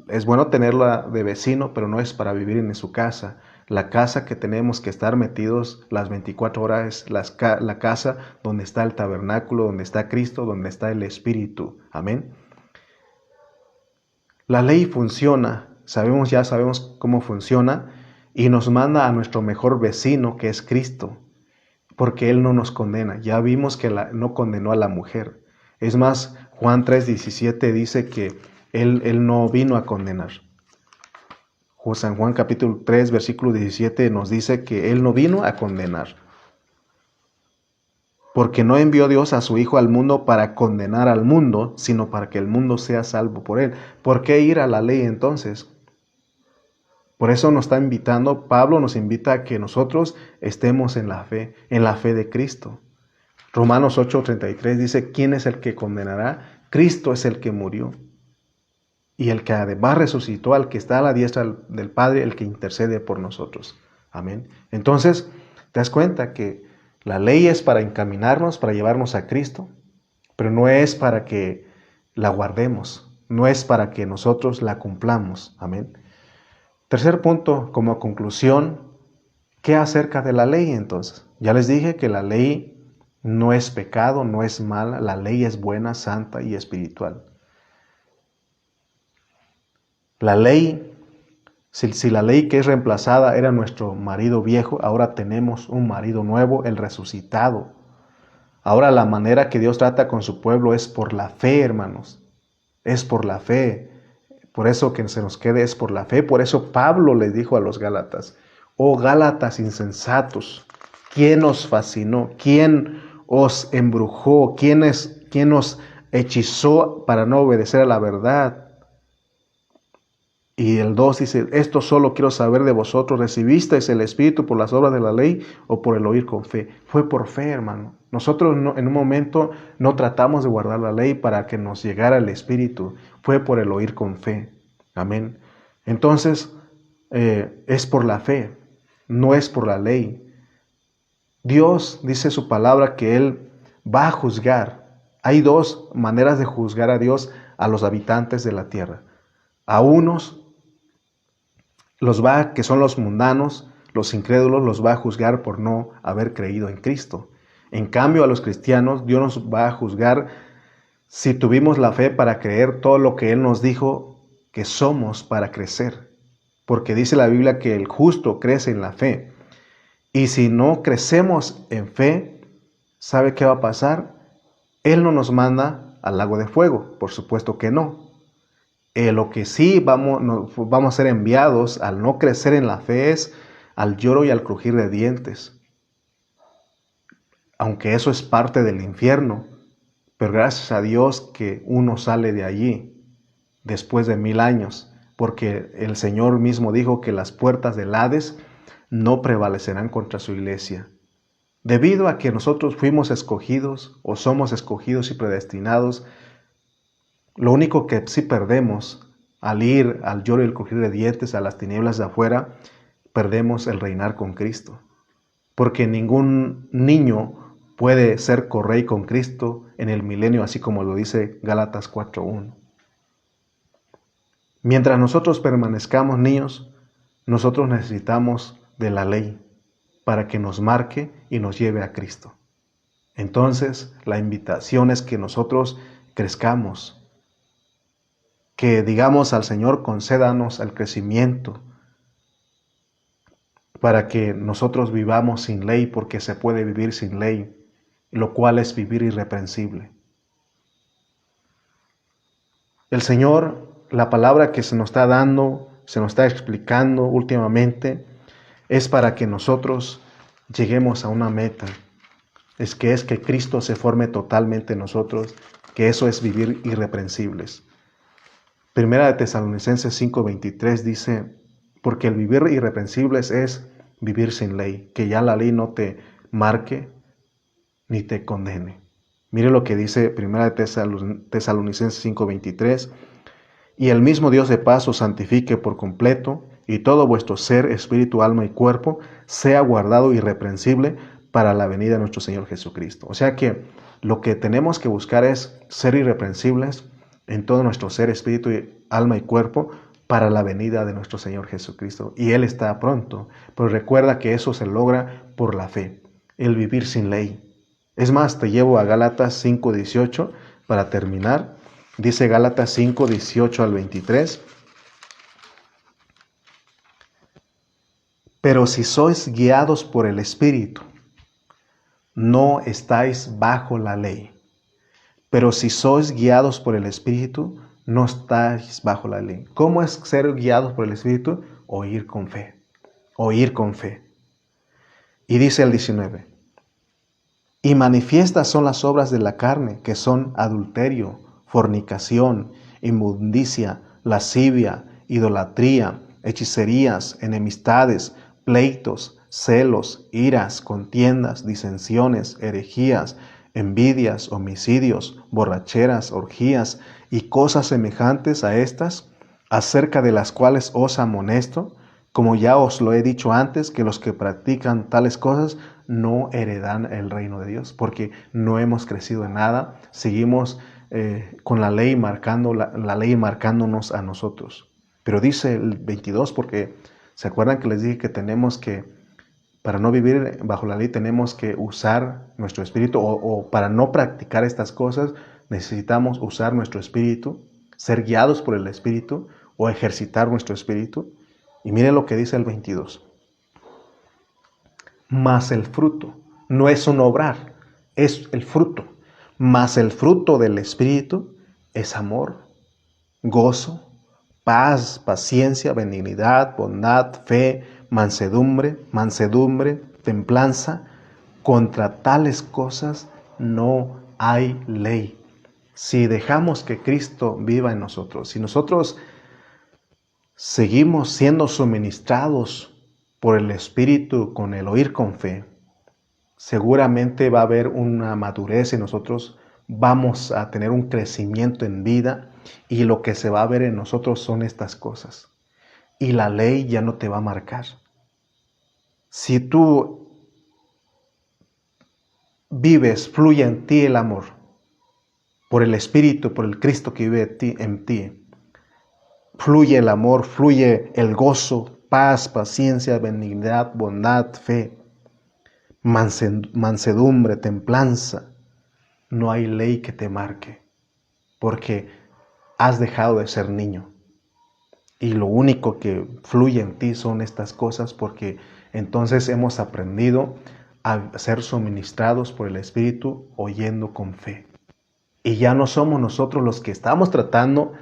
Es bueno tenerla de vecino, pero no es para vivir en su casa. La casa que tenemos que estar metidos las 24 horas es la casa donde está el tabernáculo, donde está Cristo, donde está el Espíritu. Amén. La ley funciona, ya sabemos cómo funciona, y nos manda a nuestro mejor vecino, que es Cristo, porque Él no nos condena. Ya vimos que no condenó a la mujer. Es más, Juan 3:17 dice que Él no vino a condenar. San Juan capítulo 3, versículo 17 nos dice que Él no vino a condenar. Porque no envió Dios a su Hijo al mundo para condenar al mundo, sino para que el mundo sea salvo por Él. ¿Por qué ir a la ley entonces? Por eso nos está invitando, Pablo nos invita a que nosotros estemos en la fe de Cristo. Romanos 8:33 dice, ¿quién es el que condenará? Cristo es el que murió. Y el que además resucitó, al que está a la diestra del Padre, el que intercede por nosotros. Amén. Entonces, te das cuenta que la ley es para encaminarnos, para llevarnos a Cristo, pero no es para que la guardemos, no es para que nosotros la cumplamos. Amén. Tercer punto, como conclusión, ¿qué acerca de la ley entonces? Ya les dije que la ley no es pecado, no es mala, la ley es buena, santa y espiritual. La ley, si la ley que es reemplazada era nuestro marido viejo, ahora tenemos un marido nuevo, el resucitado. Ahora la manera que Dios trata con su pueblo es por la fe, hermanos. Es por la fe. Por eso que se nos quede es por la fe. Por eso Pablo le dijo a los Gálatas, oh Gálatas insensatos, ¿quién os fascinó? ¿Quién os embrujó? ¿Quién os hechizó para no obedecer a la verdad? Y el 2 dice, esto solo quiero saber de vosotros, ¿recibisteis el Espíritu por las obras de la ley o por el oír con fe? Fue por fe, hermano. Nosotros en un momento no tratamos de guardar la ley para que nos llegara el Espíritu. Fue por el oír con fe. Amén. Entonces, es por la fe, no es por la ley. Dios dice su palabra que Él va a juzgar. Hay dos maneras de juzgar a Dios a los habitantes de la tierra. A unos que son los mundanos, los incrédulos, los va a juzgar por no haber creído en Cristo. En cambio, a los cristianos, Dios nos va a juzgar si tuvimos la fe para creer todo lo que Él nos dijo que somos para crecer. Porque dice la Biblia que el justo crece en la fe. Y si no crecemos en fe, ¿sabe qué va a pasar? Él no nos manda al lago de fuego, por supuesto que no. Lo que sí vamos a ser enviados al no crecer en la fe es al lloro y al crujir de dientes. Aunque eso es parte del infierno, pero gracias a Dios que uno sale de allí después de 1000 años, porque el Señor mismo dijo que las puertas del Hades no prevalecerán contra su iglesia. Debido a que nosotros fuimos escogidos o somos escogidos y predestinados, lo único que sí perdemos al ir al lloro y el crujir de dientes, a las tinieblas de afuera, perdemos el reinar con Cristo. Porque ningún niño puede ser correy con Cristo en el milenio, así como lo dice Gálatas 4:1. Mientras nosotros permanezcamos niños, nosotros necesitamos de la ley para que nos marque y nos lleve a Cristo. Entonces, la invitación es que nosotros crezcamos, que digamos al Señor, concédanos el crecimiento para que nosotros vivamos sin ley, porque se puede vivir sin ley, lo cual es vivir irreprensible. El Señor, la palabra que se nos está dando, se nos está explicando últimamente, es para que nosotros lleguemos a una meta. Es que Cristo se forme totalmente en nosotros, que eso es vivir irreprensibles. Primera de Tesalonicenses 5:23 dice, porque el vivir irreprensibles es vivir sin ley, que ya la ley no te marque ni te condene. Mire lo que dice 1 Tesalonicenses 5:23. Y el mismo Dios de paz os santifique por completo, y todo vuestro ser, espíritu, alma y cuerpo sea guardado irreprensible para la venida de nuestro Señor Jesucristo. O sea que lo que tenemos que buscar es ser irreprensibles en todo nuestro ser, espíritu, alma y cuerpo para la venida de nuestro Señor Jesucristo. Y Él está pronto. Pero recuerda que eso se logra por la fe, el vivir sin ley. Es más, te llevo a Gálatas 5:18 para terminar. Dice Gálatas 5:18 al 23. Pero si sois guiados por el Espíritu, no estáis bajo la ley. Pero si sois guiados por el Espíritu, no estáis bajo la ley. ¿Cómo es ser guiados por el Espíritu? Oír con fe. Oír con fe. Y dice el 19. Y manifiestas son las obras de la carne, que son adulterio, fornicación, inmundicia, lascivia, idolatría, hechicerías, enemistades, pleitos, celos, iras, contiendas, disensiones, herejías, envidias, homicidios, borracheras, orgías y cosas semejantes a estas, acerca de las cuales os amonesto, como ya os lo he dicho antes, que los que practican tales cosas no heredan el reino de Dios, porque no hemos crecido en nada, seguimos con la ley la ley marcándonos a nosotros. Pero dice el 22, porque ¿se acuerdan que les dije que tenemos que, para no vivir bajo la ley, tenemos que usar nuestro espíritu, o para no practicar estas cosas, necesitamos usar nuestro espíritu, ser guiados por el espíritu, o ejercitar nuestro espíritu? Y mire lo que dice el 22. Mas el fruto, no es un obrar, es el fruto. Mas el fruto del Espíritu es amor, gozo, paz, paciencia, benignidad, bondad, fe, mansedumbre, templanza. Contra tales cosas no hay ley. Si dejamos que Cristo viva en nosotros, si nosotros seguimos siendo suministrados por el Espíritu con el oír con fe, seguramente va a haber una madurez en nosotros, vamos a tener un crecimiento en vida, y lo que se va a ver en nosotros son estas cosas. Y la ley ya no te va a marcar. Si tú vives, fluye en ti el amor, por el Espíritu, por el Cristo que vive en ti, fluye el amor, fluye el gozo, paz, paciencia, benignidad, bondad, fe, mansedumbre, templanza. No hay ley que te marque, porque has dejado de ser niño. Y lo único que fluye en ti son estas cosas, porque entonces hemos aprendido a ser suministrados por el Espíritu oyendo con fe. Y ya no somos nosotros los que estamos tratando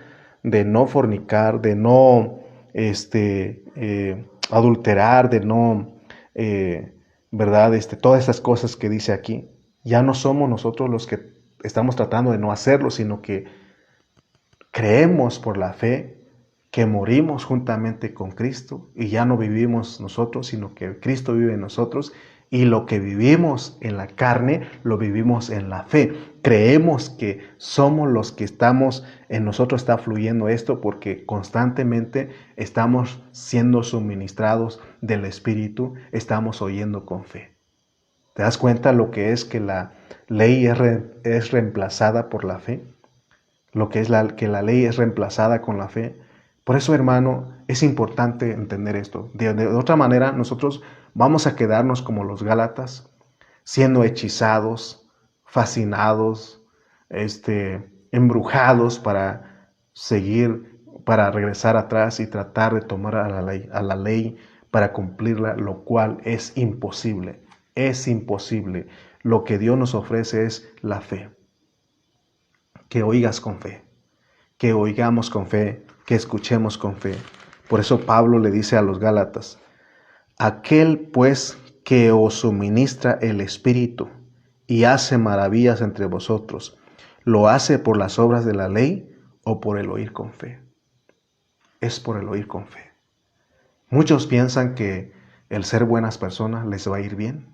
de no fornicar, de no adulterar, de no, ¿verdad? Todas esas cosas que dice aquí. Ya no somos nosotros los que estamos tratando de no hacerlo, sino que creemos por la fe que morimos juntamente con Cristo, y ya no vivimos nosotros, sino que Cristo vive en nosotros, y lo que vivimos en la carne, lo vivimos en la fe. Creemos que somos los que estamos, en nosotros está fluyendo esto, porque constantemente estamos siendo suministrados del Espíritu, estamos oyendo con fe. ¿Te das cuenta lo que es que la ley es reemplazada por la fe? Lo que es que la ley es reemplazada con la fe. Por eso, hermano, es importante entender esto. De otra manera, nosotros vamos a quedarnos como los Gálatas, siendo hechizados, fascinados, embrujados para seguir, para regresar atrás y tratar de tomar a la ley para cumplirla, lo cual es imposible. Es imposible. Lo que Dios nos ofrece es la fe. Que oigas con fe, que oigamos con fe, que escuchemos con fe. Por eso Pablo le dice a los Gálatas: aquel pues que os suministra el Espíritu y hace maravillas entre vosotros, ¿lo hace por las obras de la ley o por el oír con fe? Es por el oír con fe. Muchos piensan que el ser buenas personas les va a ir bien,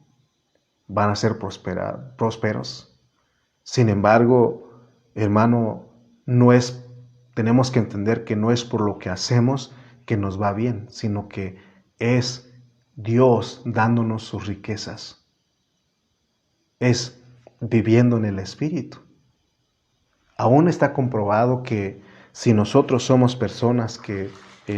van a ser prósperos, Sin embargo, hermano, tenemos que entender que no es por lo que hacemos que nos va bien, sino que es Dios dándonos sus riquezas. Es viviendo en el Espíritu. Aún está comprobado que si nosotros somos personas que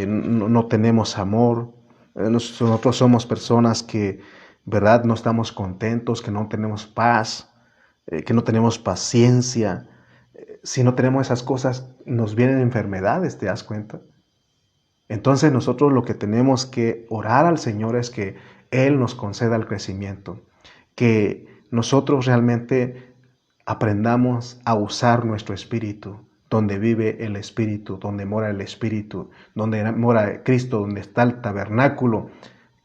no tenemos amor, nosotros somos personas que, verdad, no estamos contentos, que no tenemos paz, que no tenemos paciencia, si no tenemos esas cosas, nos vienen enfermedades, ¿te das cuenta? Entonces nosotros lo que tenemos que orar al Señor es que Él nos conceda el crecimiento, que nosotros realmente aprendamos a usar nuestro espíritu, donde vive el Espíritu, donde mora el Espíritu, donde mora Cristo, donde está el tabernáculo.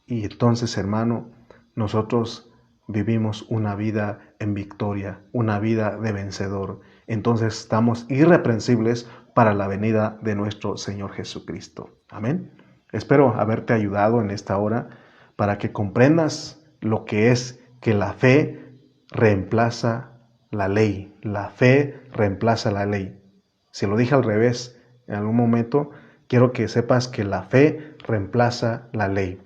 Y entonces, hermano, nosotros vivimos una vida en victoria, una vida de vencedor. Entonces estamos irreprensibles para la venida de nuestro Señor Jesucristo. Amén. Espero haberte ayudado en esta hora para que comprendas lo que es que la fe reemplaza la ley. La fe reemplaza la ley. Si lo dije al revés en algún momento, quiero que sepas que la fe reemplaza la ley.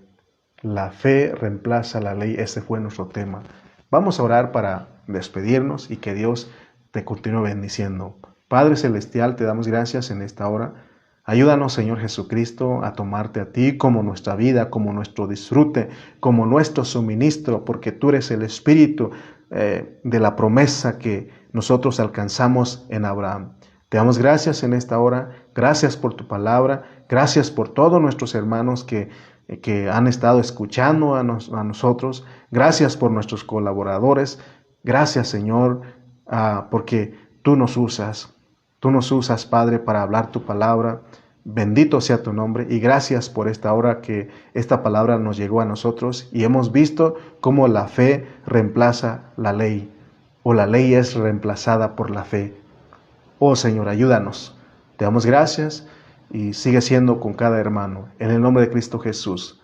La fe reemplaza la ley. Ese fue nuestro tema. Vamos a orar para despedirnos y que Dios te continúe bendiciendo. Padre Celestial, te damos gracias en esta hora. Ayúdanos, Señor Jesucristo, a tomarte a ti como nuestra vida, como nuestro disfrute, como nuestro suministro, porque tú eres el Espíritu de la promesa que nosotros alcanzamos en Abraham. Te damos gracias en esta hora, gracias por tu palabra, gracias por todos nuestros hermanos que han estado escuchando a nosotros, gracias por nuestros colaboradores, gracias, Señor, porque tú nos usas, Padre, para hablar tu palabra. Bendito sea tu nombre y gracias por esta hora que esta palabra nos llegó a nosotros y hemos visto cómo la fe reemplaza la ley o la ley es reemplazada por la fe. Oh Señor, ayúdanos. Te damos gracias y sigue siendo con cada hermano. En el nombre de Cristo Jesús.